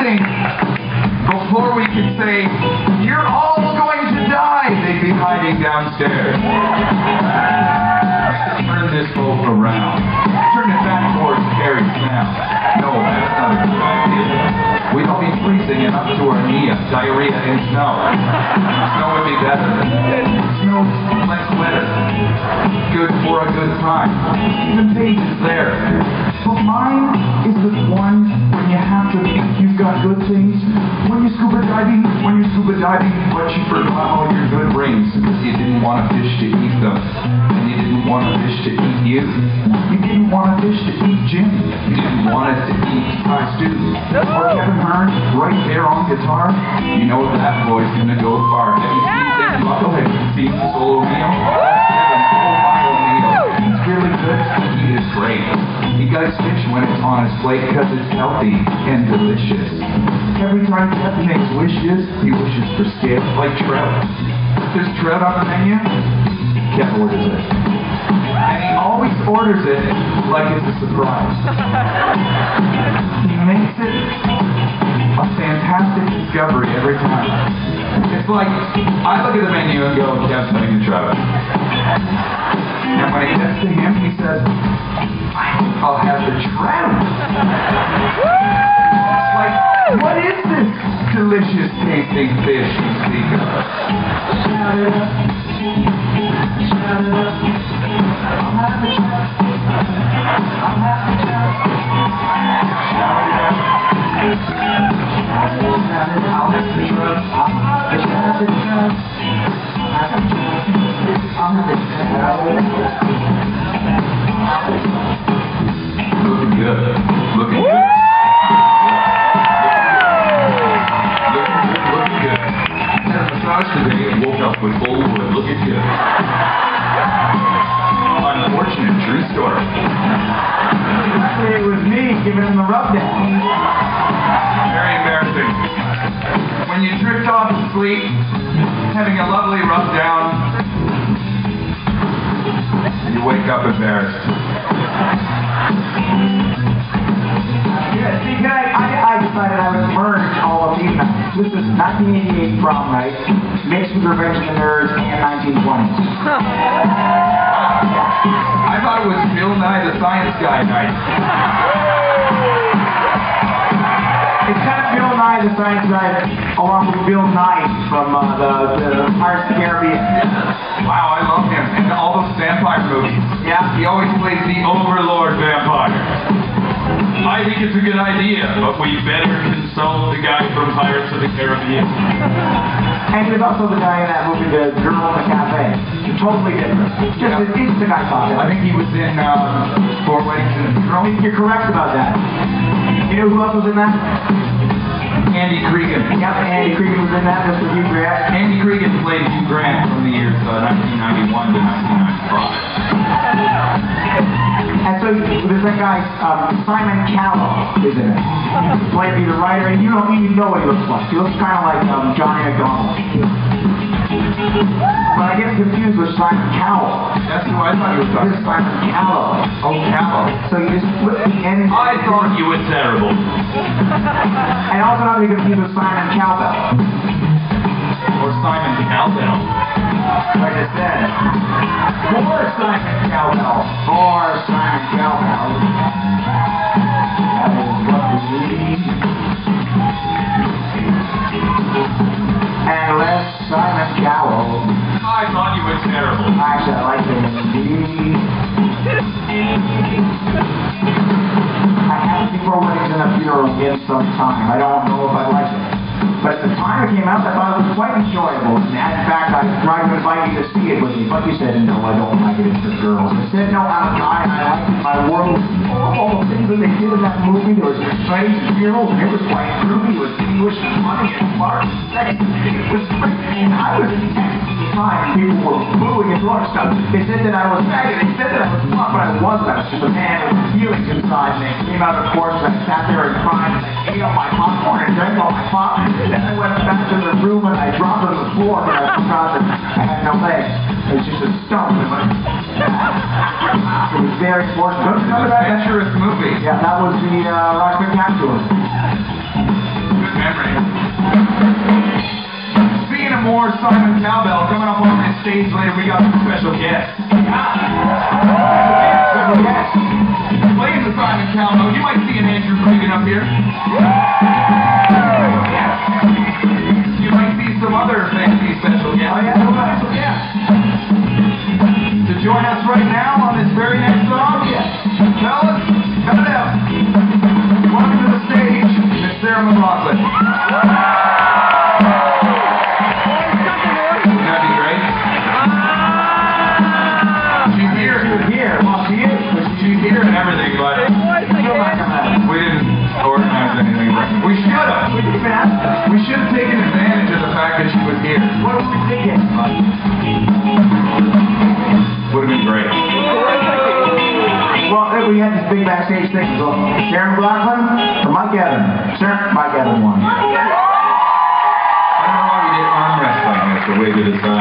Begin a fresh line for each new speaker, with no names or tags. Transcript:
think before we could say, you're all going to die, they'd be hiding downstairs. Turn this boat around. Turn it back towards Harry's now. No, that's not a good idea. We'd all be freezing and up to our knee of diarrhea in snow. Snow would be better. Snow's less wetter. Good for a good time. Even Paige is there. But mine is the one when you have to think you've got good things. When you're scuba diving, but you forgot all your good rings because you didn't want a fish to eat them. And you didn't want a fish to eat you. You didn't want a fish to eat Jim. You didn't want it to eat Ty Stu. Or Kevin Hearn, right there on guitar. You know that boy's gonna go far. Have you seen David Buckle? Have you seen Solo Meal? That's Kevin. Oh, my O'Neill. He's really good. He is great. He guys fish when it's on his plate because it's healthy and delicious. Every time Kevin makes wishes, he wishes for scales like trout. If there's trout on the menu, Kevin orders it. And he always orders it like it's a surprise. He makes it a fantastic discovery every time. It's like, I look at the menu and go, Kev's putting the trout. And when it gets to him, he says, I'll have the trout. It's like, what is this delicious tasting fish you speak of? Shout it up. Shout it up. I'll have the trout. I'll have the trout. Shout it up. Shout it up. I'll have the trout. I'll have the trout. I'll have the trout. I'll have the trout. Looking good. Looking good. Looking good. Had a massage today and woke up with full wood. Looking good. Unfortunate true story. Actually, it was me giving him the rubdown. Very embarrassing. When you drift off to sleep, having a lovely rubdown, you wake up embarrassed. See, I decided I would merge all of these nights. This is 1988 prom night, mixed with Revenge of the Nerds and 1920s. I thought it was Bill Nye the Science Guy night. It's kind of Bill Nye the Science Guy along with Bill Nye from the Pirates of the Caribbean. Wow, I love him. And all those vampire movies. Yeah. He always plays the Overlord vampire. I think it's a good idea, but we better consult the guy from Pirates of the Caribbean. And he was also the guy in that movie, The Girl in the Cafe. Totally different. Just an instant I thought. I think he was in Four Weddings and a Funeral. You're correct about that. You know who else was in that? Andy Cregan. Yep, Andy Cregan was in that, Mr. Hugh Grant. Andy Cregan played Hugh Grant from the years 1991 to 1995. And so there's that guy, Simon Cowell is in it. Played the writer, and you don't even know what he looks like. He looks kind of like Johnny McDonald. But I get confused with Simon Cowell. That's who I thought you were talking about. Simon Cowell. Oh, Cowell. So you just flip the N. I thought you were terrible. And also not to be confused with Simon Cowbell. Or Simon Cowbell. Like I said. Or Simon Cowbell. Or Simon Cowbell. That is what we need. And less Simon Cowell. I thought you were terrible. Actually, I like him indeed. I haven't seen Four Weddings and a Funeral in some time. I don't know if I like it. But at the time it came out, I thought it was quite enjoyable. And in fact, I tried to invite you to see it with me, but you said, no, I don't like it, it's for girls. I said, no, I'm a guy, and I like my world. All the things that they did in that movie, there was strange funerals, and it was quite groovy, it was English and funny and smart and sexy. It was great, and I was in Texas at the time, and people were booing and throwing stuff. They said that I was faggot, they said that I was smart, but I wasn't. I was just a man with feelings inside me. Came out of course, and I sat there and cried, and I ate up my popcorn and drank all my pop. Then I went back to the room and I dropped on the floor and I forgot that I had no legs. It was just a stump. It was very fortunate. It was an adventurous movie. Yeah, that was the Rock Spectacular. Simon Cowbell coming up on this stage later. We got some special guests. Special guests. Playing the Simon Cowbell. You might see an Andrew Cregan up here. You might see some other fancy special guests. Oh yeah, special guests. To join us right now on this very next song, fellas, cut it out. Welcome to the stage, Miss Sarah McLaughlin. She's here and everything, but we didn't organize anything. We should have. We should have taken advantage of the fact that she was here. What were we thinking? Would have been great.
Well, we had this big backstage thing. So, Sharon McLaughlin or Mike Evans? Sure, Mike Evans won.
I don't know why we did arm wrestling as the way to decide.